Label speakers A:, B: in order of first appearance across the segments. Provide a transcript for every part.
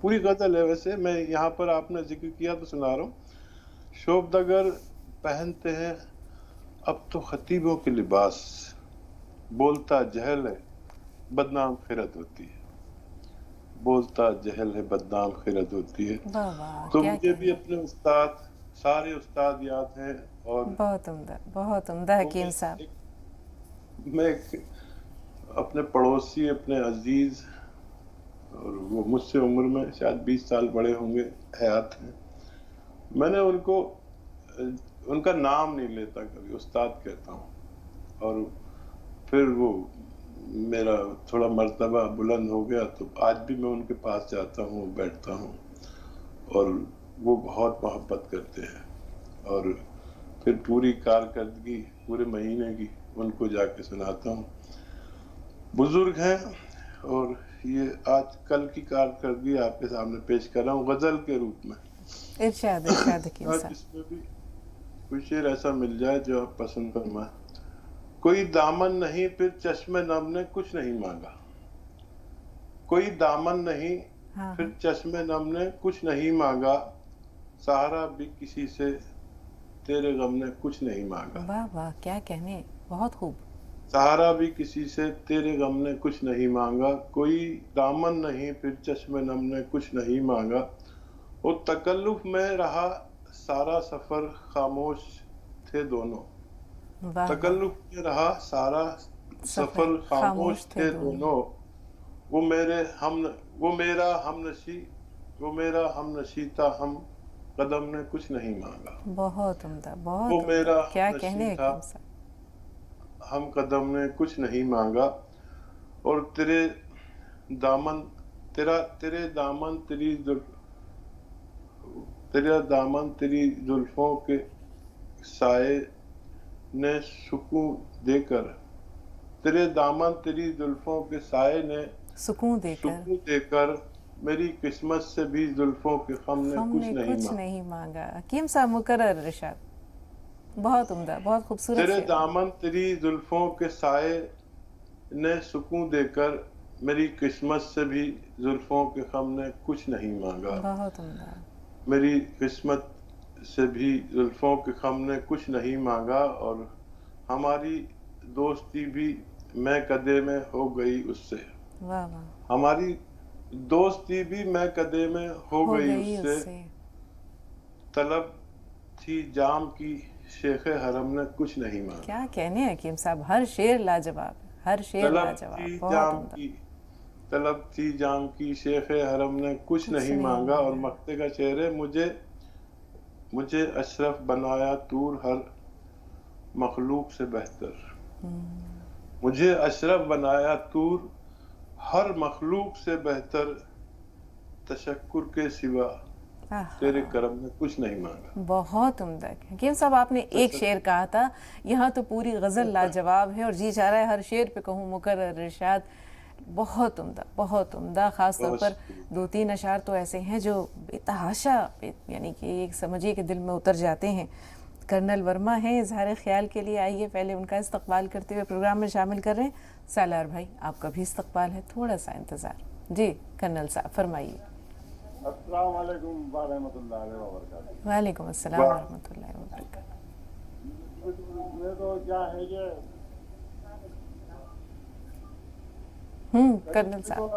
A: پوری غزل ہے. ویسے میں یہاں پر آپ نے ذکر کیا تو سنا رہا ہوں. شوبدگر پہنتے ہیں اب تو خطیبوں کے لباس، بولتا جہل ہے بدنام خرد ہوتی ہے. بولتا جہل ہے بدنام خرد ہوتی ہے.
B: واہ واہ
A: تو
B: کیا
A: مجھے بھی اپنے استاد، سارے استاد یاد ہیں. اور
B: بہت عمدہ حکیم صاحب.
A: میں اپنے پڑوسی، اپنے عزیز، اور وہ مجھ سے عمر میں شاید 20 سال بڑے ہوں گے، حیات ہیں. میں نے ان کا نام نہیں لیتا، کبھی استاد کہتا ہوں. اور پھر وہ میرا تھوڑا مرتبہ بلند ہو گیا تو آج بھی میں ان کے پاس جاتا ہوں، بیٹھتا ہوں، اور وہ بہت محبت کرتے ہیں. اور پھر پوری کارکردگی پورے مہینے کی ان کو جا کے سناتا ہوں. بزرگ ہیں، اور یہ آج کل کی کارکردگی آپ کے سامنے پیش کر رہا ہوں غزل کے روپ میں.
B: ارشاد حکیم صاحب.
A: اس میں بھی کوئی شعر ایسا مل جائے جو آپ پسند فرمائیں. کوئی دامن نہیں پھر چشم نم نے کچھ نہیں مانگا. کوئی دامن نہیں پھر چشم نم نے کچھ نہیں مانگا. سہارا بھی کسی سے تیرے غم نے کچھ نہیں مانگا.
B: واہ واہ کیا کہنے، بہت خوب.
A: سہارا بھی کسی سے تیرے غم نے کچھ نہیں مانگا. کوئی دامن نہیں پھر چشم نم نے کچھ نہیں مانگا. وہ تکلف میں رہا سارا سفر خاموش تھے دونوں. تکلف میں رہا سارا سفر خاموش تھے دونوں. وہ میرا ہم نشی تھا، ہم قدم نے کچھ نہیں مانگا.
B: بہت عمدہ، بہت
A: وہ میرا
B: کیا
A: ہم
B: کہنے
A: نشی تھا،
B: حکیم صاحب.
A: ہم قدم نے کچھ نہیں مانگا. اور تیرے دامن تیری زلفوں کے سائے نے سکون دے کر، تیرے دامن تیری زلفوں کے سائے نے
B: سکون دے کر
A: میری قسمت سے بھی زلفوں کے غم نے کچھ
B: نہیں مانگا. حکیم صاحب مکرر ارشاد. بہت عمدہ، بہت خوبصورت.
A: تیرے دامن تیری زلفوں کے سائے نے سکون دے کر میری قسمت سے بھی زلفوں کے غم نے کچھ نہیں مانگا.
B: بہت عمدہ.
A: میری قسمت سے بھی زلفوں کے غم نے کچھ نہیں مانگا. اور ہماری دوستی بھی میں قدے میں ہو گئی اس سے.
B: واہ واہ.
A: ہماری دوستی بھی میں قدے میں ہو گئی اس سے. طلب تھی جام کی شیخ حرم نے کچھ نہیں مانگا.
B: کیا کہنے حکیم صاحب، ہر شعر لاجواب، ہر شعر لاجواب. بہت عمدہ.
A: طلب تھی جام کی شیخ حرم نے کچھ نہیں مانگا. اور مقطع کا شعر ہے، مجھے اشرف بنایا طور ہر مخلوق سے بہتر. مجھے اشرف بنایا طور ہر مخلوق سے بہتر. تشکر کے سوا تیرے کرم نے کچھ نہیں مانگا.
B: بہت عمدہ. حکیم صاحب آپ نے ایک شعر کہا تھا، یہاں تو پوری غزل لاجواب ہے، اور جی چاہ رہا ہے ہر شعر پہ کہوں مکرر ارشاد. بہت عمدہ، بہت عمدہ. خاص طور پر 2-3 اشعار تو ایسے ہیں جو بے تحاشا، یعنی کہ ایک سمجھیے کہ دل میں اتر جاتے ہیں. کرنل ورما ہیں اظہار خیال کے لیے. آئیے پہلے ان کا استقبال کرتے ہوئے پروگرام میں شامل کر رہے ہیں. سالار بھائی آپ کا بھی استقبال ہے، تھوڑا سا انتظار. جی کرنل صاحب فرمائیے.
C: السلام علیکم ورحمۃ اللہ وبرکاتہ.
B: وعلیکم السلام ورحمۃ اللہ وبرکاتہ.
C: میں تو کیا ہے کہ
B: کرنل صاحب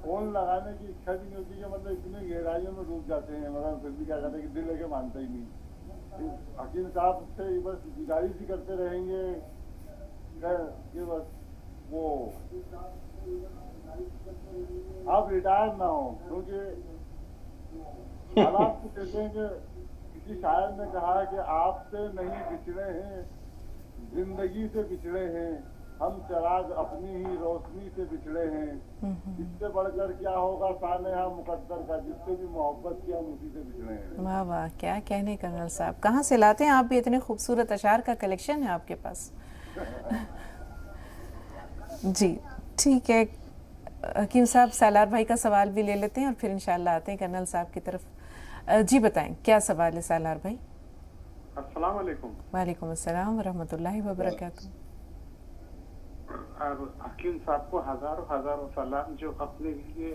C: فون لگانے کی اچھا بھی نہیں ہوتی، کہ مطلب اتنے گہرائیوں میں ڈوب جاتے ہیں، مگر پھر بھی کیا کہتے ہیں کہ دل لے کے مانتا ہی نہیں. حکیم صاحب سے بس گزارش ہی کرتے رہیں گے کہ بس وہ آپ ریٹائر نہ ہوں، کیونکہ حالات کو کہتے ہیں کہ کسی شاعر نے کہا کہ آپ سے نہیں بچھڑے ہیں، زندگی سے بچھڑے ہیں، ہم چراغ اپنی ہی روشنی سے بچھڑے ہیں. اس سے بڑھ کر کیا ہوگا سانحہ مقدر کا، جس سے بھی محبت کیا ہم اسی سے بچھڑے ہیں.
B: واہ واہ کیا کہنے کرنل صاحب. کہاں سے لاتے ہیں آپ بھی اتنے خوبصورت اشعار کا کلیکشن ہے آپ کے پاس. جی ٹھیک ہے حکیم صاحب، سالار بھائی کا سوال بھی لے لیتے ہیں اور پھر انشاءاللہ آتے ہیں کرنل صاحب کی طرف. جی بتائیں کیا سوال ہے سالار بھائی.
D: السلام علیکم.
B: وعلیکم السلام ورحمۃ اللہ وبرکاتہ.
D: اور حکیم صاحب کو ہزاروں سلام جو اپنے لیے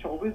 D: 24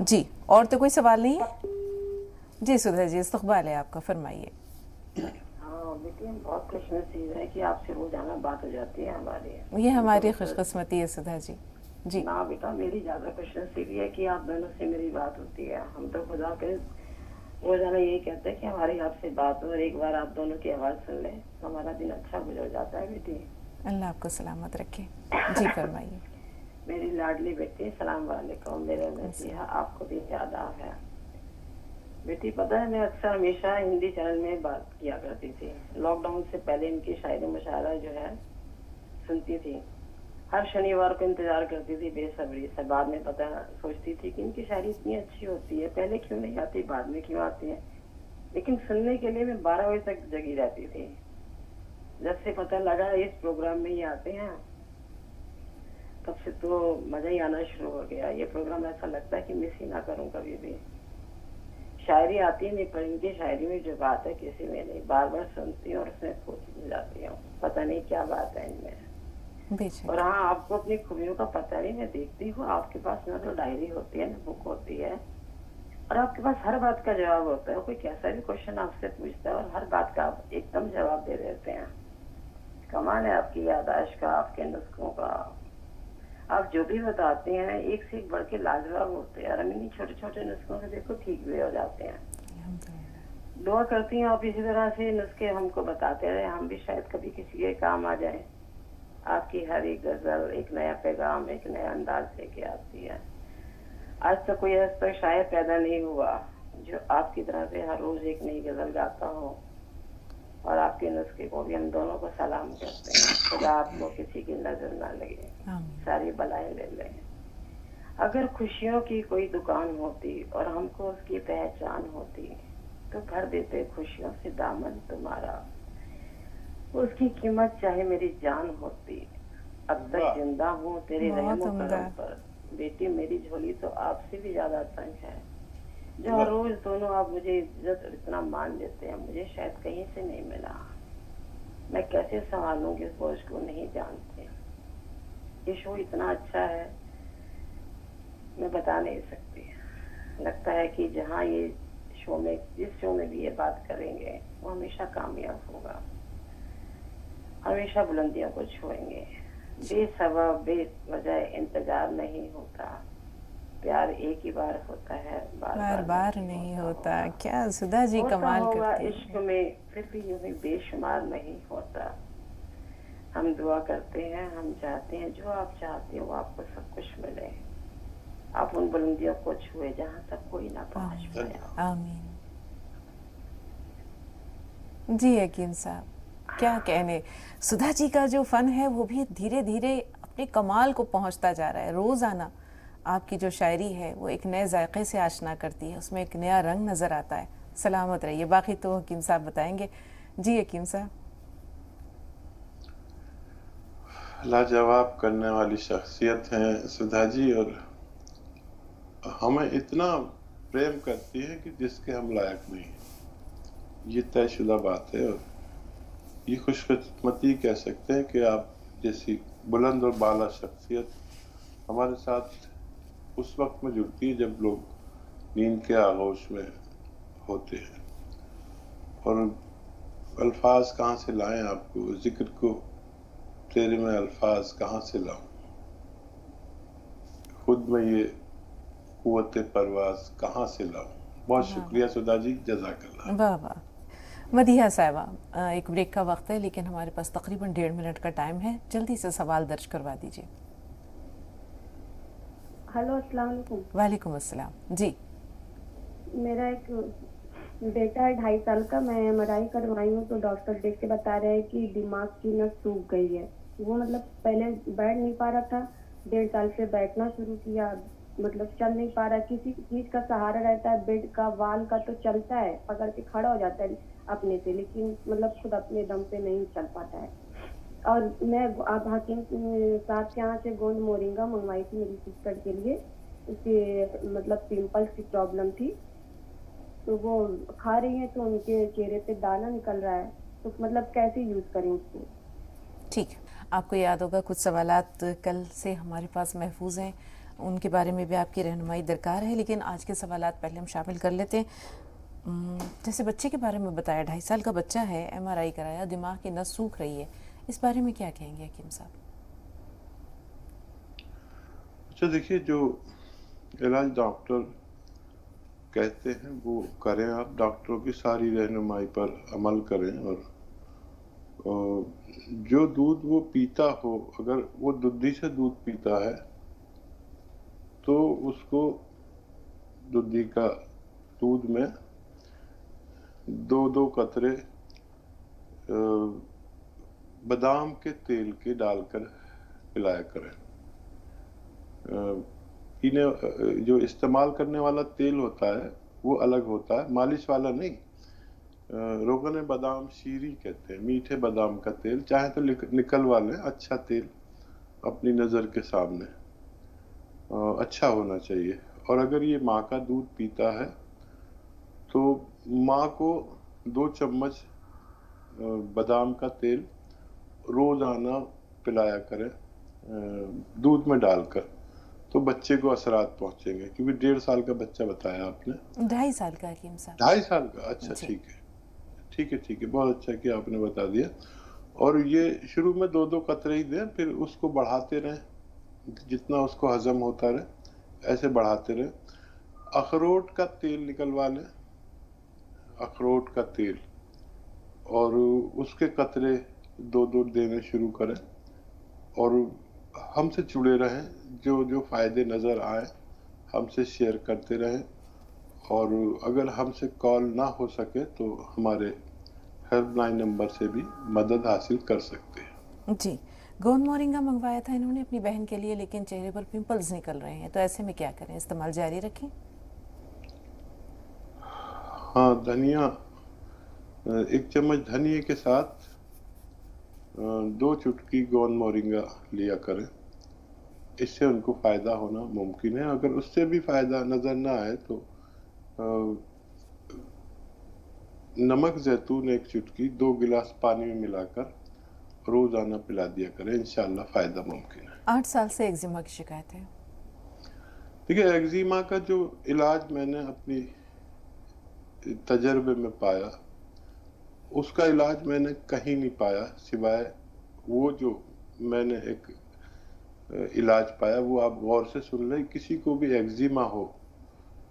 B: جی اور تو کوئی سوال نہیں ہے؟ جی سدھا جی استقبال ہے آپ کا، فرمائیے.
E: ہاں بیٹی ہم بہت خوش نصیب ہے کہ آپ سے روزانہ بات ہو جاتی ہے ہماری.
B: یہ ہماری خوش قسمتی ہے سدھا جی. جی
E: نہ بیٹا میری زیادہ خوش نصیبی ہے کہ آپ دونوں سے میری بات ہوتی ہے. ہم تو خدا کے روزانہ یہی کہتے ہیں کہ ہماری آپ سے بات ہو اور ایک بار آپ دونوں کی آواز سن لیں تو ہمارا دن اچھا گزر جاتا ہے بیٹی.
B: اللہ آپ کو سلامت رکھے. جی فرمائیے.
E: میری لاڈلی بیٹی السلام علیکم. میرے مسیحا آپ کو بھی آداب ہے. بیٹی پتہ ہے میں اکثر ہمیشہ ہندی چینل میں بات کیا کرتی تھی. لاک ڈاؤن سے پہلے ان کی شاعری مشاعرہ جو ہے سنتی تھی. ہر شنیوار کو انتظار کرتی تھی بے صبری سے. بعد میں پتہ سوچتی تھی کہ ان کی شاعری اتنی اچھی ہوتی ہے پہلے کیوں نہیں آتی بعد میں کیوں آتی ہے. لیکن سننے کے لیے میں 12 بجے تک جگی رہتی تھی. جب سے پتہ لگا اس پروگرام میں یہ آتے ہیں تب سے تو مزہ ہی آنا شروع ہو گیا. یہ پروگرام ایسا لگتا ہے کہ مس ہی نہ کروں کبھی بھی. شاعری آتی نہیں پر ان کی شاعری میں جو بات ہے کسی میں نہیں. بار بار سنتی ہوں اور اس میں کھوتی جاتی ہوں. پتہ نہیں کیا بات ہے ان میں. اور ہاں آپ کو اپنی خوبیوں کا پتہ نہیں. میں دیکھتی ہوں آپ کے پاس نہ تو ڈائری ہوتی ہے نہ بک ہوتی ہے اور آپ کے پاس ہر بات کا جواب ہوتا ہے. کوئی کیسا بھی کوشچن آپ سے پوچھتا ہے اور ہر بات کا آپ ایک دم جواب دے دیتے ہیں. کمال ہے آپ کی یاداشت کا, آپ کے نسخوں کا. آپ جو بھی بتاتے ہیں ایک سے ایک بڑھ کے لاجواب ہوتے ہیں. اور ہم انہیں چھوٹے چھوٹے نسخوں سے دیکھو ٹھیک بھی ہو جاتے ہیں. دعا کرتی ہوں آپ اسی طرح سے نسخے ہم کو بتاتے رہے, ہم بھی شاید کبھی کسی کے کام آ جائیں. آپ کی ہر ایک غزل ایک نیا پیغام ایک نیا انداز لے کے آتی ہے. آج تک کوئی ایسا شاعر پیدا نہیں ہوا جو آپ کی طرح سے ہر روز ایک نئی غزل گاتا ہو. اور آپ کے نسخے کو بھی ہم دونوں کو سلام کرتے ہیں. خدا آپ کو کسی کی نظر نہ لگے, ساری بلائیں لے لیں. اگر خوشیوں کی کوئی دکان ہوتی اور ہم کو اس کی پہچان ہوتی تو بھر دیتے خوشیوں سے دامن تمہارا. اس کی قیمت چاہے میری جان ہوتی. اب تک زندہ ہوں تیرے رحم و کرم پر. بیٹی میری جھولی تو آپ سے بھی زیادہ تنگ ہے. جو ہر روز دونوں آپ مجھے عزت اور اتنا مان دیتے ہیں مجھے شاید کہیں سے نہیں ملا. میں کیسے سنبھالوں گی اس بوجھ کو نہیں جانتے. یہ شو اتنا اچھا ہے میں بتا نہیں سکتی. لگتا ہے کہ جہاں یہ شو میں جس شو میں بھی یہ بات کریں گے وہ ہمیشہ کامیاب ہوگا, ہمیشہ بلندیوں کو چھوئیں گے. بے سبب بے وجہ انتظار نہیں ہوتا. پیار ایک ہی بار ہوتا ہے بار بار نہیں ہوتا.
B: کیا سدھا جی کمال کرتی ہیں.
E: عشق میں پھر بھی یوں ہی بے شمار نہیں ہوتا. ہم دعا کرتے ہیں ہم چاہتے ہیں جو آپ چاہتے ہو آپ کو سب کچھ ملے. آپ ان بلندیوں کو چھوئے جہاں تک کوئی نہ پہنچ پایا.
B: آمین. جی حکیم صاحب کیا کہنے. سدھا جی کا جو فن ہے وہ بھی دھیرے دھیرے اپنے کمال کو پہنچتا جا رہا ہے. روزانہ آپ کی جو شاعری ہے وہ ایک نئے ذائقے سے آشنا کرتی ہے, اس میں ایک نیا رنگ نظر آتا ہے. سلامت رہیے. باقی تو حکیم صاحب بتائیں گے. جی حکیم صاحب.
A: لاجواب کرنے والی شخصیت ہیں سدھا جی, اور ہمیں اتنا پریم کرتی ہے کہ جس کے ہم لائق نہیں ہیں. یہ طے شدہ بات ہے. اور یہ خوش قسمتی کہہ سکتے ہیں کہ آپ جیسی بلند اور بالا شخصیت ہمارے ساتھ اس وقت میں جڑتی ہے جب لوگ نیند کے آغوش میں ہوتے ہیں. اور الفاظ کہاں سے لائیں آپ کو, ذکر کو تیرے میں الفاظ کہاں سے لاؤں, خود میں یہ قوت پرواز کہاں سے لاؤں. بہت شکریہ سدھا جی, جزاک اللہ.
B: واہ واہ. مدیحہ صاحبہ ایک بریک کا وقت ہے لیکن ہمارے پاس تقریباً 1.5 منٹ کا ٹائم ہے. جلدی سے سوال درج کروا دیجیے.
F: ہلو السلام علیکم.
B: وعلیکم السلام. جی
F: میرا ایک بیٹا ہے 2.5 سال کا. میں ایم آر آئی کروائی ہوں تو ڈاکٹر دیکھ کے بتا رہے ہیں کہ دماغ کی نس سوکھ گئی ہے. وہ مطلب پہلے بیٹھ نہیں پا رہا تھا, 1.5 سال سے بیٹھنا شروع کیا, مطلب چل نہیں پا رہا. کسی چیز کا سہارا رہتا ہے, بیڈ کا وال کا تو چلتا ہے, پکڑ کے کھڑا ہو جاتا ہے اپنے سے, لیکن مطلب خود اپنے دم پہ نہیں چل پاتا ہے. اور میں آپ حکیم صاحب کے یہاں سے گوند مورنگا منگوائی تھی میری سسٹر کے لیے. اسے مطلب پمپلس کی پرابلم تھی تو وہ کھا رہی ہیں تو ان کے چہرے پہ دانا نکل رہا ہے, تو مطلب کیسے یوز کریں اس کو.
B: ٹھیک ہے. آپ کو یاد ہوگا کچھ سوالات کل سے ہمارے پاس محفوظ ہیں. ان کے بارے میں بھی آپ کی رہنمائی درکار ہے، لیکن آج کے سوالات پہلے ہم شامل کر لیتے ہیں۔ جیسے بچے کے بارے میں بتایا، 2.5 سال کا بچہ ہے، MRI کرایا، دماغ کی نس سوکھ رہی ہے، اس بارے میں کیا کہیں گے حکیم صاحب؟
A: اچھا دیکھیے، جو علاج ڈاکٹر کہتے ہیں وہ کریں، آپ ڈاکٹروں کی ساری رہنمائی پر عمل کریں، اور جو دودھ وہ پیتا ہو، اگر وہ دودھی سے دودھ پیتا ہے تو اس کو دودھی کا دودھ میں 2 قطرے بادام کے تیل کے ڈال کر پلایا کریں۔ جو استعمال کرنے والا تیل ہوتا ہے وہ الگ ہوتا ہے، مالش والا نہیں۔ روغن بادام شیری کہتے ہیں، میٹھے بادام کا تیل، چاہے تو نکلوا لیں، اچھا تیل اپنی نظر کے سامنے، اچھا ہونا چاہیے۔ اور اگر یہ ماں کا دودھ پیتا ہے تو ماں کو 2 چمچ بادام کا تیل روزانہ پلایا کریں دودھ میں ڈال کر، تو بچے کو اثرات پہنچیں گے، کیونکہ 1.5 سال کا بچہ بتایا آپ نے۔
B: 2.5 سال کا حکیم صاحب؟
A: 2.5 سال کا، اچھا ٹھیک ہے، بہت اچھا کہ آپ نے بتا دیا۔ اور یہ شروع میں 2 قطرے ہی دیں، پھر اس کو بڑھاتے رہیں، جتنا اس کو ہضم ہوتا رہے ایسے بڑھاتے رہیں۔ اخروٹ کا تیل نکلوا لیں، اخروٹ کا تیل، اور اس کے قطرے 2 دینے شروع کریں، اور ہم سے جڑے رہیں، جو فائدے نظر آئیں ہم سے شیئر کرتے رہیں، اور اگر ہم سے کال نہ ہو سکے تو ہمارے ہیلپ لائن نمبر سے بھی مدد حاصل کر سکتے ہیں۔
B: جی، گوند مورنگا منگوایا تھا انہوں نے اپنی بہن کے لیے، لیکن چہرے پر پمپلز نکل رہے ہیں، تو ایسے میں کیا کریں؟ استعمال جاری رکھیں؟
A: ہاں، دھنیا، 1 چمچ دھنیے کے ساتھ 2 چٹکی گوند مورنگا لیا کریں، اس سے ان کو فائدہ ہونا ممکن ہے۔ اگر اس سے بھی فائدہ نظر نہ آئے تو نمک زیتون 1 چٹکی 2 گلاس پانی میں ملا کر روزانہ پلا دیا کریں، انشاءاللہ فائدہ ممکن ہے۔
B: 8 سال سے ایگزیما کی شکایت ہے؟
A: دیکھیں، ایگزیما کا جو علاج میں نے اپنی تجربے میں پایا، اس کا علاج میں نے کہیں نہیں پایا سوائے وہ جو میں نے ایک علاج پایا، وہ آپ غور سے سن لیں۔ کسی کو بھی ایگزیما ہو،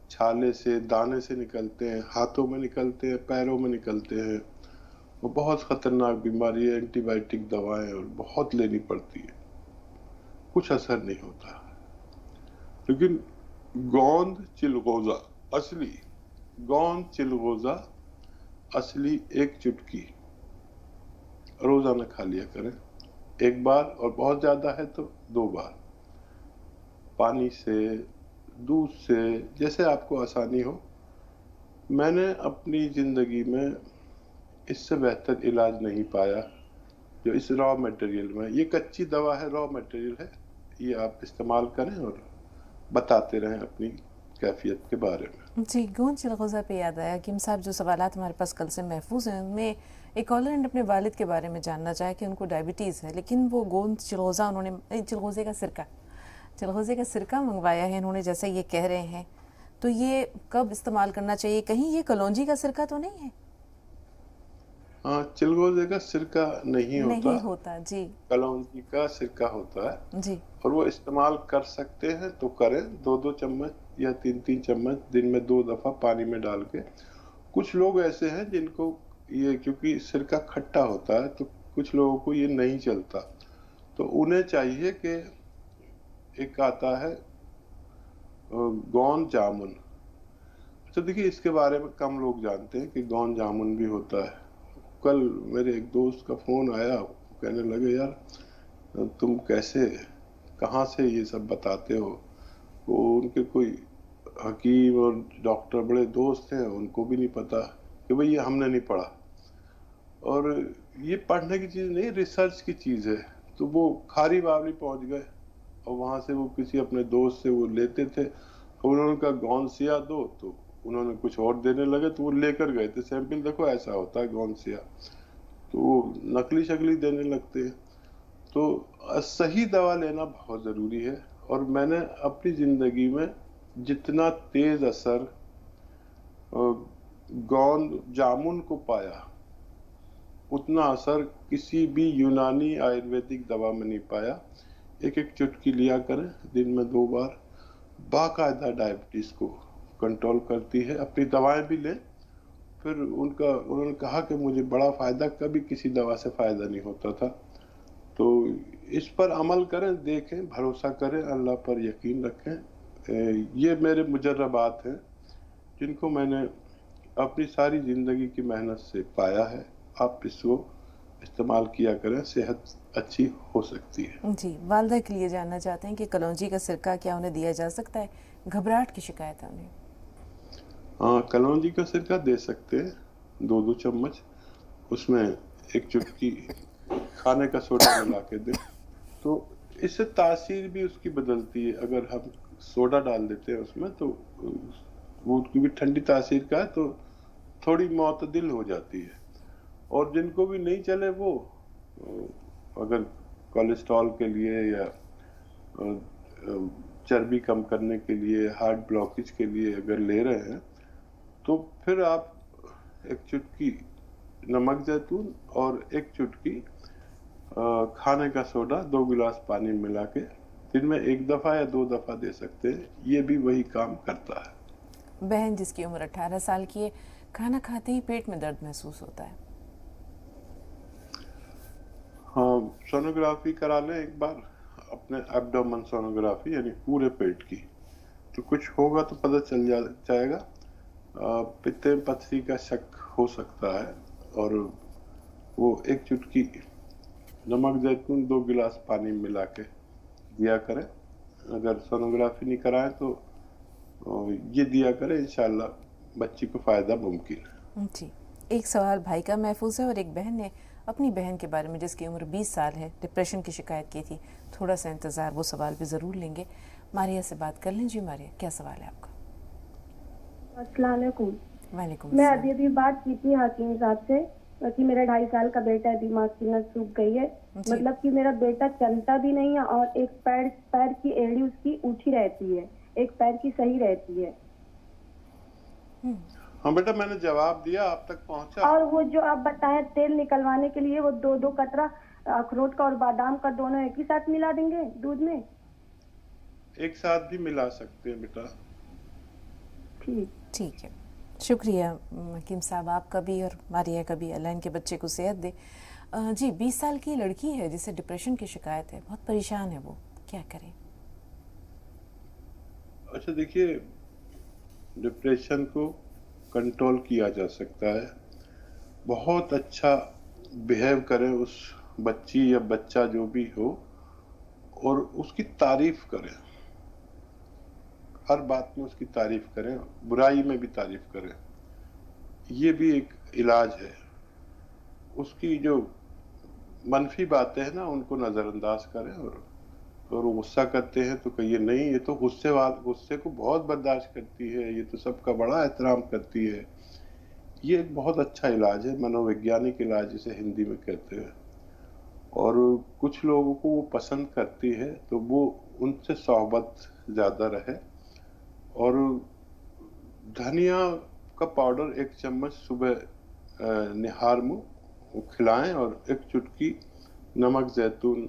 A: چھالے سے، دانے سے نکلتے ہیں، ہاتھوں میں نکلتے ہیں، پیروں میں نکلتے ہیں، وہ بہت خطرناک بیماری ہے، اینٹی بائیوٹک دوائیں اور بہت لینی پڑتی ہے، کچھ اثر نہیں ہوتا۔ لیکن گوند چلغوزہ اصلی 1 چٹکی روزانہ کھا لیا کریں، 1 بار، اور بہت زیادہ ہے تو 2 بار، پانی سے، دودھ سے، جیسے آپ کو آسانی ہو۔ میں نے اپنی زندگی میں اس سے بہتر علاج نہیں پایا جو اس را میٹیریل میں، یہ کچی دوا ہے، را میٹیریل ہے، یہ آپ استعمال کریں اور بتاتے رہیں اپنی کیفیت کے بارے میں۔
B: جی، گوند چلغوزہ پہ یاد آیا حکیم صاحب، جو سوالات ہمارے پاس کل سے محفوظ ہیں ان میں ایک کالر نے اپنے والد کے بارے میں جاننا چاہا کہ ان کو ڈائبٹیز ہے، لیکن وہ گوند چلغوزہ انہوں نے چلغوزے کا سرکہ منگوایا ہے انہوں نے، جیسا یہ کہہ رہے ہیں، تو یہ کب استعمال کرنا چاہیے؟ کہیں یہ کلونجی کا سرکہ تو نہیں ہے؟
A: ہاں، چلغوزے کا سرکہ نہیں
B: ہوتا جی،
A: کلونجی کا سرکہ ہوتا ہے
B: جی،
A: اور وہ استعمال کر سکتے ہیں تو کریں، 2 چمچ یا 3 چمچ دن میں 2 دفعہ پانی میں ڈال کے۔ کچھ لوگ ایسے ہیں جن کو یہ، کیونکہ سرکہ کھٹا ہوتا ہے تو کچھ لوگوں کو یہ نہیں چلتا، تو انہیں چاہیے کہ ایک آتا ہے گوند جامن۔ اچھا دیکھیے، اس کے بارے میں کم لوگ جانتے ہیں کہ گوند جامن بھی ہوتا ہے۔ کل میرے ایک دوست کا فون آیا، کہنے لگے یار تم کہاں سے یہ سب بتاتے ہو؟ وہ ان کے کوئی حکیم اور ڈاکٹر بڑے دوست ہیں، ان کو بھی نہیں پتا کہ بھئی یہ ہم نے نہیں پڑھا، اور یہ پڑھنے کی چیز نہیں، ریسرچ کی چیز ہے۔ تو وہ کھاری بابلی پہنچ گئے اور وہاں سے وہ کسی اپنے دوست سے وہ لیتے تھے، اور انہوں نے کہا گوند سیاہ دو، تو انہوں نے کچھ اور دینے لگے، تو وہ لے کر گئے تھے سیمپل، دیکھو ایسا ہوتا ہے گوند سیاہ، تو وہ نقلی شکلی دینے لگتے ہیں۔ تو صحیح دوا لینا بہت ضروری ہے، اور میں نے اپنی زندگی میں جتنا تیز اثر گوند جامن کو پایا اتنا اثر کسی بھی یونانی آیورویدک دوا میں نہیں پایا. ایک ایک چٹکی لیا کریں دن میں 2 بار, باقاعدہ ڈائبٹیز کو کنٹرول کرتی ہے. اپنی دوائیں بھی لیں. پھر انہوں نے کہا کہ مجھے بڑا فائدہ, کبھی کسی دوا سے فائدہ نہیں ہوتا تھا. تو اس پر عمل کریں, دیکھیں, بھروسہ کریں, اللہ پر یقین رکھیں. یہ میرے مجربات ہیں جن کو میں نے اپنی ساری زندگی کی محنت سے پایا ہے. آپ اس کو استعمال کیا کریں, صحت اچھی ہو سکتی ہے.
B: جی, والدہ کے لیے جاننا چاہتے ہیں کہ کلونجی کا سرکہ کیا انہیں دیا جا سکتا ہے؟ گھبراہٹ کی شکایت ہے انہیں.
A: ہاں, کلونجی کا سرکہ دے سکتے ہیں 2 چمچ. اس میں ایک چٹکی کھانے کا سوڈا ملا کے دیں تو اس سے تاثیر بھی اس کی بدلتی ہے. اگر ہم سوڈا ڈال دیتے ہیں اس میں تو وہ کیونکہ ٹھنڈی تاثیر کا ہے تو تھوڑی معتدل ہو جاتی ہے. اور جن کو بھی نہیں چلے وہ اگر کولیسٹرول کے لیے یا چربی کم کرنے کے لیے, ہارٹ بلاکیج کے لیے اگر لے رہے ہیں تو پھر آپ ایک چٹکی نمک زیتون اور ایک چٹکی کھانے کا سوڈا 2 گلاس پانی ملا کے دن میں 1 دفعہ یا 2 دفعہ دے سکتے ہیں. یہ بھی وہی کام کرتا ہے.
B: بہن جس کی عمر 18 سال کی ہے, کھانا کھاتے ہی پیٹ میں درد محسوس ہوتا ہے.
A: ہاں, سونوگرافی کرا لیں ایک بار, اپنے ایبڈومن سونوگرافی یعنی پورے پیٹ کی, تو کچھ ہوگا تو پتہ چل جائے گا. پتے پتھری کا شک ہو سکتا ہے. اور وہ ایک چٹکی نمک زیتون 2 گلاس پانی ملا کے دیا کریں. اگر سونوگرافی نہیں کرائیں تو یہ دیا کریں, انشاءاللہ بچی کو فائدہ ممکن ہے.
B: جی, ایک سوال بھائی کا محفوظ ہے اور ایک بہن نے اپنی بہن کے بارے میں جس کی عمر 20 سال ہے ڈپریشن کی شکایت کی تھی. تھوڑا سا انتظار, وہ سوال بھی ضرور لیں گے. ماریا سے بات کر لیں. جی ماریا, کیا سوال ہے آپ کا؟
F: السلام علیکم.
B: وعلیکم
F: میں
B: السلام.
F: ابھی بات کی تھی حکیم صاحب سے کہ میرا 2.5 سال کا بیٹا ہے, دماغ کی نس سوکھ گئی ہے. مطلب کہ میرا بیٹا چلتا بھی نہیں ہے اور ایک پیر کی ایڑی اس کی اونچی رہتی ہے, ایک پیر کی صحیح رہتی ہے.
A: ہاں بیٹا, میں نے جواب دیا, آپ تک پہنچا.
F: اور وہ جو آپ بتائیں تیل نکلوانے کے لیے وہ 2 قطرہ اخروٹ کا اور بادام کا دونوں ایک ہی ساتھ ملا دیں گے دودھ میں؟
A: ایک ساتھ بھی ملا سکتے ہیں بیٹا.
B: ٹھیک ہے, شکریہ حکیم صاحب آپ کا بھی اور ماریا کا بھی. اللہ ان کے بچے کو صحت دے. جی, 20 سال کی لڑکی ہے جسے ڈپریشن کی شکایت ہے, بہت پریشان ہے, وہ کیا کریں؟
A: اچھا دیکھیے, ڈپریشن کو کنٹرول کیا جا سکتا ہے. بہت اچھا بیہیو کریں اس بچی یا بچہ جو بھی ہو, اور اس کی تعریف کریں. ہر بات میں اس کی تعریف کریں, برائی میں بھی تعریف کریں. یہ بھی ایک علاج ہے. اس کی جو منفی باتیں ہیں نا ان کو نظر انداز کریں, اور وہ غصہ کرتے ہیں تو کہیے نہیں, یہ تو غصے کو بہت برداشت کرتی ہے, یہ تو سب کا بڑا احترام کرتی ہے. یہ ایک بہت اچھا علاج ہے, منوویگیانک علاج جسے ہندی میں کہتے ہیں. اور کچھ لوگوں کو وہ پسند کرتی ہے تو وہ ان سے صحبت زیادہ رہے. اور دھنیا کا پاؤڈر 1 چمچ صبح نہار منہ کھلائیں, اور 1 چٹکی نمک زیتون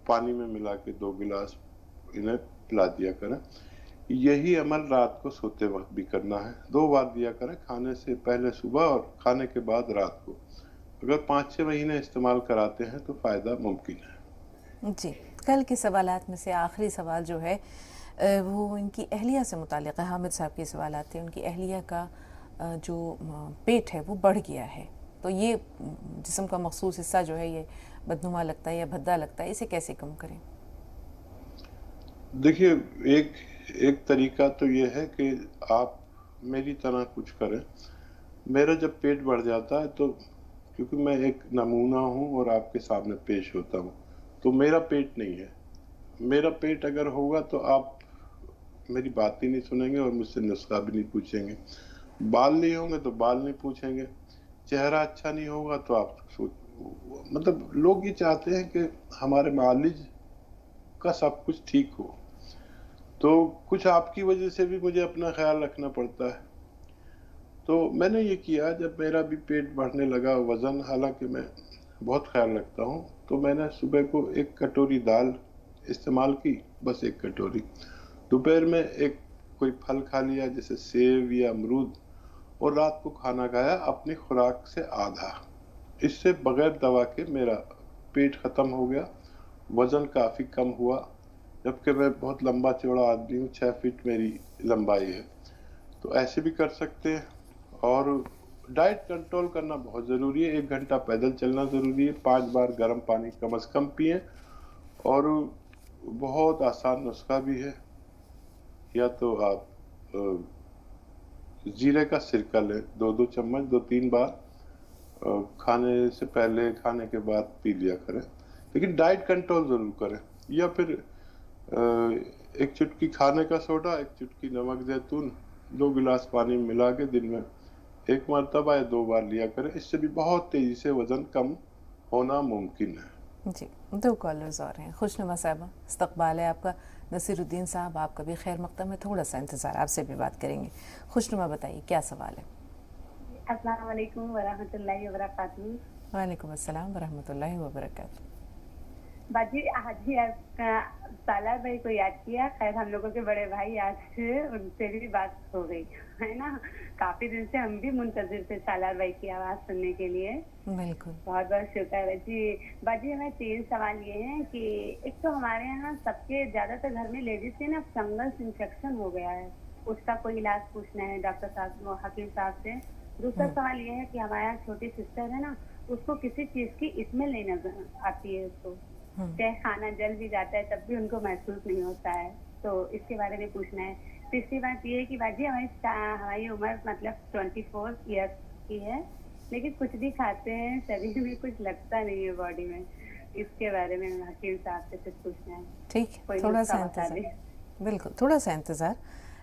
A: پانی میں ملا کے 2 گلاس انہیں پلا دیا کریں. یہی عمل رات کو سوتے وقت بھی کرنا ہے. 2 بار دیا کریں, کھانے سے پہلے صبح اور کھانے کے بعد رات کو. اگر 5-6 مہینے استعمال کراتے ہیں تو فائدہ ممکن ہے.
B: جی, کل کے سوالات میں سے آخری سوال جو ہے وہ ان کی اہلیہ سے متعلق ہے. حامد صاحب کے سوالات تھے. ان کی اہلیہ کا جو پیٹ ہے وہ بڑھ گیا ہے, تو یہ جسم کا مخصوص حصہ جو ہے یہ بدنما لگتا ہے یا بھدا لگتا ہے, اسے کیسے کم کریں؟
A: دیکھیے, ایک طریقہ تو یہ ہے کہ آپ میری طرح کچھ کریں. میرا جب پیٹ بڑھ جاتا ہے تو کیونکہ میں ایک نمونہ ہوں اور آپ کے سامنے پیش ہوتا ہوں, تو میرا پیٹ نہیں ہے. میرا پیٹ اگر ہوگا تو آپ میری بات ہی نہیں سنیں گے اور مجھ سے نسخہ بھی نہیں پوچھیں گے. بال نہیں ہوں گے تو بال نہیں پوچھیں گے. چہرہ اچھا نہیں ہوگا تو آپ مطلب لوگ یہ چاہتے ہیں کہ ہمارے معالج کا سب کچھ ٹھیک ہو. تو کچھ آپ کی وجہ سے بھی مجھے اپنا خیال رکھنا پڑتا ہے. تو میں نے یہ کیا، جب میرا بھی پیٹ بڑھنے لگا، وزن، حالانکہ میں بہت خیال رکھتا ہوں، تو میں نے صبح کو 1 کٹوری دال استعمال کی، بس 1 کٹوری. دوپہر میں کوئی پھل کھا لیا جیسے سیب یا امرود، اور رات کو کھانا کھایا اپنی خوراک سے آدھا. اس سے بغیر دوا کے میرا پیٹ ختم ہو گیا، وزن کافی کم ہوا، جبکہ میں بہت لمبا چوڑا آدمی ہوں، 6 فٹ میری لمبائی ہے. تو ایسے بھی کر سکتے ہیں. اور ڈائٹ کنٹرول کرنا بہت ضروری ہے. 1 گھنٹہ پیدل چلنا ضروری ہے. 5 بار گرم پانی کم از کم پئیں. اور بہت آسان نسخہ بھی ہے، یا تو آپ زیرے کا سرکہ لیں، 2 چمچ 2-3 بار کھانے سے پہلے، کھانے کے بعد پی لیا کریں. لیکن ڈائٹ کنٹرول ضرور کریں. یا پھر 1 چٹکی کھانے کا سوڈا، 1 چٹکی نمک زیتون، 2 گلاس پانی ملا کے دن میں 1 مرتبہ یا 2 بار لیا کریں. اس سے بھی بہت تیزی سے وزن کم ہونا ممکن ہے.
B: جی 2 کالرز اور ہیں. خوشنما صاحبہ، استقبال ہے آپ کا. نصیر الدین صاحب، آپ کا بھی خیر مقدم ہے، تھوڑا سا انتظار، آپ سے بھی بات کریں گے. خوشنما بتائیے کیا سوال ہے؟
G: السلام علیکم ورحمۃ اللہ وبرکاتہ.
B: وعلیکم السلام ورحمۃ اللہ وبرکاتہ.
G: باجی آج ہی آپ کا سالار بھائی کو یاد کیا. خیر ہم لوگوں کے بڑے بھائی آج سے ان سے بھی بات ہو گئی ہے نا. کافی دن سے ہم بھی منتظر تھے سالار بھائی کی آواز سننے کے لیے.
B: بالکل،
G: بہت بہت شکر ہے جی. باجی ہمیں 3 سوال یہ ہیں کہ ایک تو ہمارے یہاں سب کے زیادہ تر گھر میں لیڈیز کے نا فنگس انفیکشن ہو گیا ہے، اس کا کوئی علاج پوچھنا ہے ڈاکٹر صاحب حکیم صاحب سے. دوسرا سوال یہ ہے کہ ہمارے یہاں چھوٹی سسٹر ہے نا، اس کو کسی چیز کی اسمیل نہیں نظر آتی ہے. اس کو چاہے کھانا جل بھی جاتا ہے تب بھی ان کو محسوس نہیں ہوتا ہے. تو اس کے بارے میں پوچھنا ہے. تیسری بات یہ ہے کہ باجی ہماری عمر مطلب 24 ایئرس کی ہے، لیکن کچھ بھی کھاتے ہیں شریر میں کچھ لگتا نہیں ہے باڈی میں. اس کے بارے میں حکیم صاحب سے کچھ پوچھنا ہے.
B: ٹھیک ہے، تھوڑا سا انتظار. بالکل، تھوڑا سا انتظار.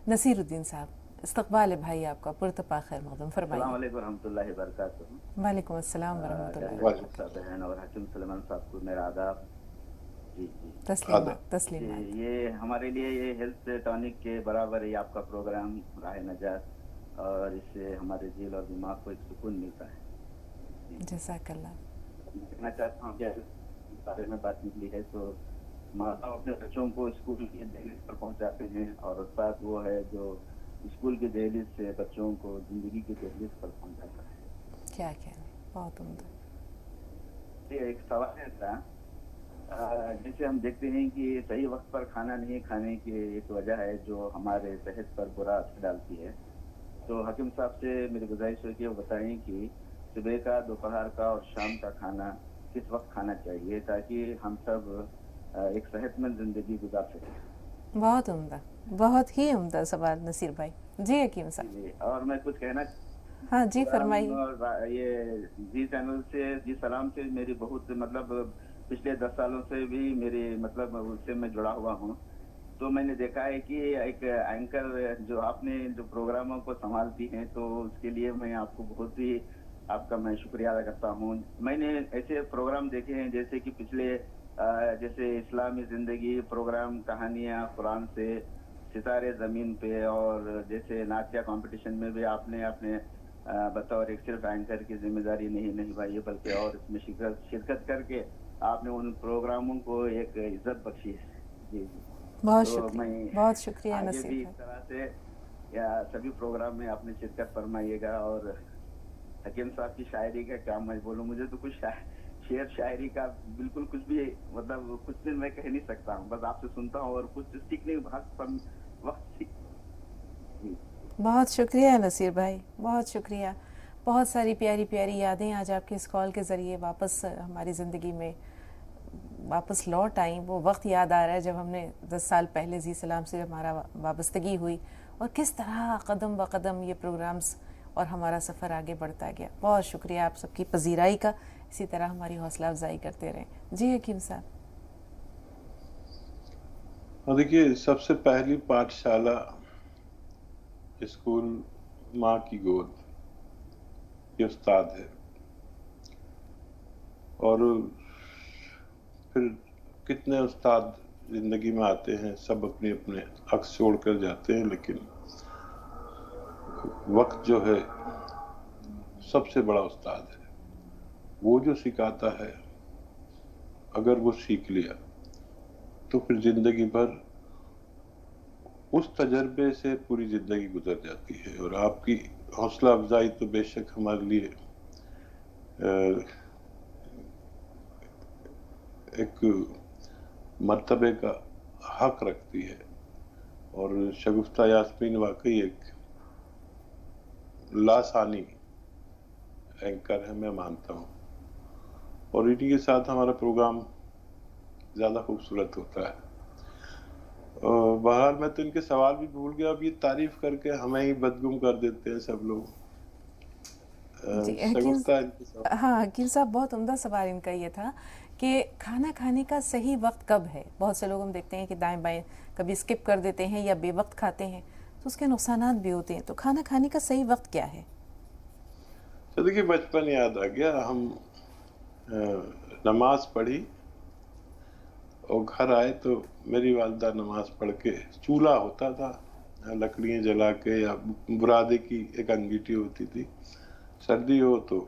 B: نصیر الدین صاحب، استقبال ہے بھائی آپ کا، پرتپا خیر مقدم، فرمائیے.
H: السلام علیکم ورحمۃ اللہ وبرکاتہ.
B: وعلیکم السلام ورحمۃ اللہ
H: وبرکاتہ. اور حکیم سلیمان صاحب کو میرا آداب. جی
B: تسلیمات.
H: یہ ہمارے لیے یہ ہیلتھ ٹانک کے برابر ہے آپ کا پروگرام راہ نجات، اور اس سے ہمارے دل اور دماغ کو ایک سکون ملتا ہے.
B: جزاک اللہ.
H: کہنا چاہتا ہوں کہ اس بارے میں بات نکلی ہے تو ماں باپ اپنے بچوں کو اسکول کی دہلیز پر پہنچاتے ہیں، اور استاد وہ ہے جو اسکول کی دہلیز سے بچوں کو زندگی کی دہلیز پر پہنچاتا ہے.
B: کیا کہنا، بہت عمدہ.
H: ایک سوال ہے تھا، جسے ہم دیکھتے ہیں کہ صحیح وقت پر کھانا نہیں کھانے کی ایک وجہ ہے جو ہمارے صحت پر برا اثر ڈالتی ہے. تو حکیم صاحب سے میری گزارش ہے کہ وہ بتائیں کہ صبح کا، دوپہر کا اور شام کا کھانا کس وقت کھانا چاہیے تاکہ ہم سب ایک صحت مند زندگی گزار سکیں.
B: بہت عمدہ، بہت ہی عمدہ سوال نصیر بھائی. جی حکیم صاحب.
H: اور میں کچھ کہنا،
B: ہاں جی فرمائیے.
H: یہ جی چینل سے، جی سلام سے میری بہت مطلب پچھلے 10 سالوں سے بھی میری مطلب اس سے میں جڑا ہوا ہوں. تو میں نے دیکھا ہے کہ ایک اینکر جو آپ نے جو پروگراموں کو سنبھالتی ہیں، تو اس کے لیے میں آپ کو بہت ہی آپ کا میں شکریہ ادا کرتا ہوں. میں نے ایسے پروگرام دیکھے ہیں جیسے کہ پچھلے جیسے اسلامی زندگی پروگرام، کہانیاں قرآن سے، ستارے زمین پہ، اور جیسے نعتیہ کمپٹیشن میں بھی آپ نے اپنے بطور ایک صرف اینکر کی ذمہ داری نہیں نبھائی بلکہ اور اس میں شرکت کر کے آپ نے ان پروگراموں کو ایک عزت بخشی ہے. جی
B: بہت شکریہ، بہت شکریہ
H: آگے
B: نصیر
H: بھی اس طرح سے یا سبھی پروگرام میں آپ نے شرکت فرمائیے گا. اور حکیم صاحب کی شاعری کا کیا میں بولوں، مجھے تو کچھ شعر شاعری کا بالکل کچھ بھی مطلب کچھ بھی میں کہہ نہیں سکتا ہوں، بس آپ سے سنتا ہوں اور کچھ سیکھنے وقت.
B: بہت شکریہ نصیر بھائی، بہت شکریہ. بہت ساری پیاری پیاری یادیں آج آپ کے اس کال کے ذریعے واپس ہماری زندگی میں واپس لوٹ آئیں. وہ وقت یاد آ رہا ہے جب ہم نے 10 سال پہلے زی سلام سے ہمارا وابستگی ہوئی، اور کس طرح قدم بہ قدم یہ پروگرامز اور ہمارا سفر آگے بڑھتا گیا. بہت شکریہ آپ سب کی پذیرائی کا. اسی طرح ہماری حوصلہ افزائی کرتے رہیں. جی حکیم صاحب.
A: دیکھیے، سب سے پہلی پاٹھشالہ اسکول ماں کی گود، یہ استاد ہے. اور پھر کتنے استاد زندگی میں آتے ہیں سب اپنے اپنے عکس چھوڑ کر جاتے ہیں، لیکن وقت جو ہے سب سے بڑا استاد ہے. وہ جو سکھاتا ہے اگر وہ سیکھ لیا تو پھر زندگی بھر اس تجربے سے پوری زندگی گزر جاتی ہے. اور آپ کی حوصلہ افزائی تو بے شک ہمارے لیے ایک مرتبے کا حق رکھتی ہے. اور شگفتہ یاسمین واقعی ایک لاسانی اینکر ہے، میں مانتا ہوں، اور انہی کے ساتھ ہمارا پروگرام زیادہ خوبصورت ہوتا ہے. بہرحال میں تو ان کے سوال بھی بھول گیا، اب یہ تعریف کر کے ہمیں ہی بدگم کر دیتے ہیں سب لوگ.
B: ہاں حکیم صاحب، بہت عمدہ سوال ان کا یہ تھا کہ کھانا کھانے کا صحیح وقت کب ہے. بہت سے لوگ ہم دیکھتے ہیں کہ دائیں بائیں کبھی اسکپ کر دیتے ہیں یا بے وقت کھاتے ہیں، تو اس کے نقصانات بھی ہوتے ہیں. تو کھانا کھانے کا صحیح وقت کیا ہے؟
A: دیکھیے بچپن یاد آ گیا. ہم نماز پڑھی اور گھر آئے تو میری والدہ نماز پڑھ کے، چولہا ہوتا تھا لکڑیاں جلا کے، یا برادے کی ایک انگیٹھی ہوتی تھی، سردی ہو تو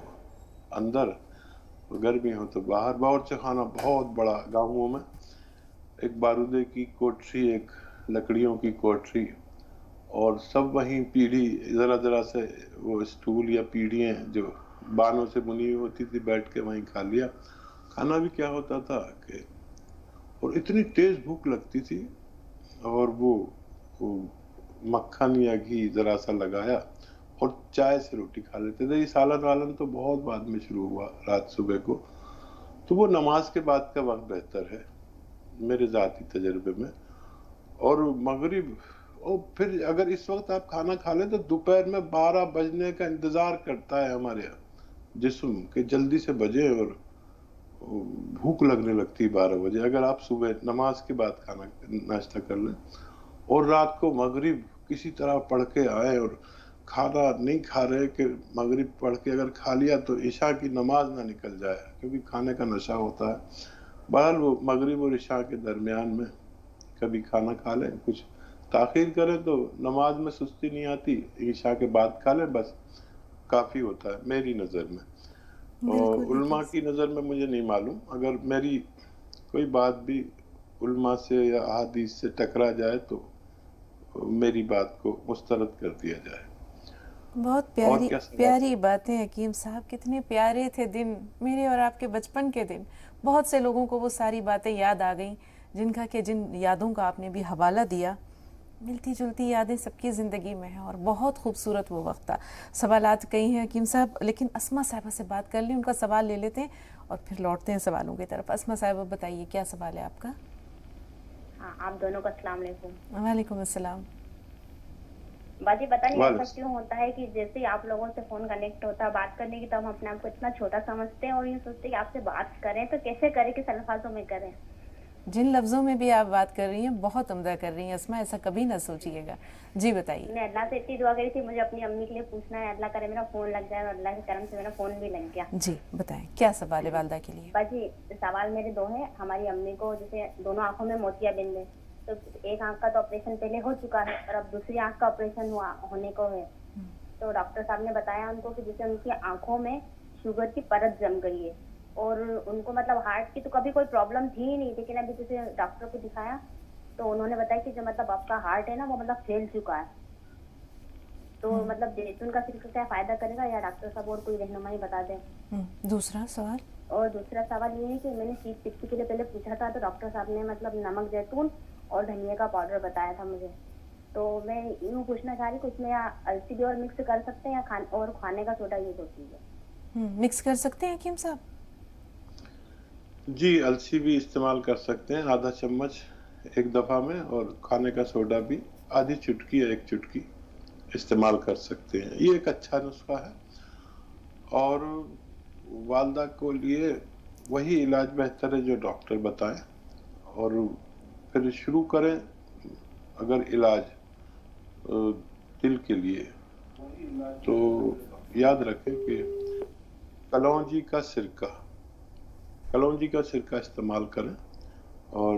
A: اندر، گرمی ہو تو باہر. باورچی خانہ بہت بڑا، گاؤں میں ایک بارودے کی کوٹری، ایک لکڑیوں کی کوٹری، اور سب وہیں پیڑھی ذرا ذرا سے وہ اسٹول یا پیڑھیاں جو بانوں سے بنی ہوئی ہوتی تھی، بیٹھ کے وہیں کھا لیا. کھانا بھی کیا ہوتا تھا کہ، اور اتنی تیز بھوک لگتی تھی، اور وہ مکھن یا گھی ذرا سا لگایا اور چائے سے روٹی کھا لیتے تھے. یہ سالن والن تو بہت بعد میں شروع ہوا رات صبح کو. تو وہ نماز کے بعد کا وقت بہتر ہے میرے ذاتی تجربے میں. اور مغرب، اور پھر اگر اس وقت آپ کھانا کھا لیں تو دوپہر میں 12 بجنے کا انتظار کرتا ہے ہمارے جسم کہ جلدی سے بجے، اور بھوک لگنے لگتی 12 بجے اگر آپ صبح نماز کے بعد کھانا ناشتہ کر لیں. اور رات کو مغرب کسی طرح پڑھ کے آئے، اور کھانا نہیں کھا رہے کہ مغرب پڑھ کے اگر کھا لیا تو عشاء کی نماز نہ نکل جائے، کیونکہ کھانے کا نشہ ہوتا ہے. بہرحال وہ مغرب اور عشاء کے درمیان میں کبھی کھانا کھا لیں، کچھ تاخیر کریں تو نماز میں سستی نہیں آتی، عشاء کے بعد کھا لیں، بس کافی ہوتا ہے میری نظر میں. اور علماء کی نظر میں مجھے نہیں معلوم، اگر میری کوئی بات بھی علماء سے یا احادیث سے ٹکرا جائے تو میری بات کو مسترد کر دیا جائے.
B: بہت پیاری باتیں حکیم صاحب. کتنے پیارے تھے دن میرے اور آپ کے بچپن کے دن. بہت سے لوگوں کو وہ ساری باتیں یاد آ گئیں جن یادوں کا آپ نے بھی حوالہ دیا. ملتی جلتی یادیں سب کی زندگی میں ہیں، اور بہت خوبصورت وہ وقت تھا. سوالات کئی ہیں حکیم صاحب، لیکن اسما صاحبہ سے بات کر لیں، ان کا سوال لے لیتے ہیں اور پھر لوٹتے ہیں سوالوں کی طرف. اسما صاحبہ بتائیے کیا سوال ہے آپ کا؟
I: ہاں، آپ دونوں کو السلام علیکم.
B: وعلیکم السلام.
I: باجی پتہ نہیں ایسا کیوں ہوتا ہے کہ جیسے آپ لوگوں سے فون کنیکٹ ہوتا ہے بات کرنے کی، تو ہم اپنے آپ کو اتنا چھوٹا سمجھتے ہیں اور یہ سوچتے ہیں کہ آپ سے بات کریں تو کیسے کریں، کس الفاظوں میں کریں.
B: جن لفظوں میں بھی آپ بات کر رہی ہیں بہت عمدہ کر رہی ہیں اسما، ایسا کبھی نہ سوچیے گا. جی بتائیے.
I: میں اللہ سے اتنی دعا کری تھی، مجھے اپنی امی کے لیے پوچھنا ہے، اللہ کرے میرا فون لگ جائے، اور اللہ کے کرم سے میرا فون بھی لگ گیا.
B: جی بتائیں کیا سوال ہے والدہ کے لیے؟
I: باجی سوال میرے دو ہیں. ہماری امی کو جیسے دونوں آنکھوں میں موتیا بند ہے، تو ایک آنکھ کا تو آپریشن پہلے ہو چکا ہے اور اب دوسری آنکھ کا آپریشن ہونے کو ہے. تو ڈاکٹر صاحب نے بتایا ان کو کہ جیسے ان کی آنکھوں میں شوگر کی پرت جم گئی ہے، اور ان کو مطلب ہارٹ کی تو کبھی کوئی پرابلم تھی ہی نہیں، لیکن ابھی جیسے ڈاکٹر کو دکھایا تو انہوں نے بتایا کہ جو مطلب آپ کا ہارٹ ہے نا وہ مطلب پھیل چکا ہے. تو مطلب جیتون کا سلک کیا فائدہ کرے گا، یا ڈاکٹر صاحب اور کوئی رہنمائی بتا دیں.
B: دوسرا سوال.
I: اور دوسرا سوال یہ ہے کہ میں نے سیٹ پکسی کے لیے پہلے پوچھا تھا تو ڈاکٹر صاحب نے مطلب نمک زیتون اور دھنیا کا پاؤڈر بتایا تھا مجھے. تو میں یوں پوچھنا چاہ رہی کہ اس میں السی بھی اور مکس کر سکتے ہیں یا اور کھانے کا سوڈا یوز ہوتی ہے؟
B: مکس کر سکتے ہیں حکیم صاحب؟
A: جی السی بھی استعمال کر سکتے ہیں، آدھا چمچ ایک دفعہ میں، اور کھانے کا سوڈا بھی آدھی چٹکی یا ایک چٹکی استعمال کر سکتے ہیں. یہ ایک اچھا نسخہ ہے، اور والدہ کو لیے وہی علاج بہتر ہے جو ڈاکٹر بتائیں. اور پھر شروع کریں اگر علاج دل کے لیے، تو یاد رکھیں کہ کلونجی کا سرکہ استعمال کریں، اور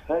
J: 6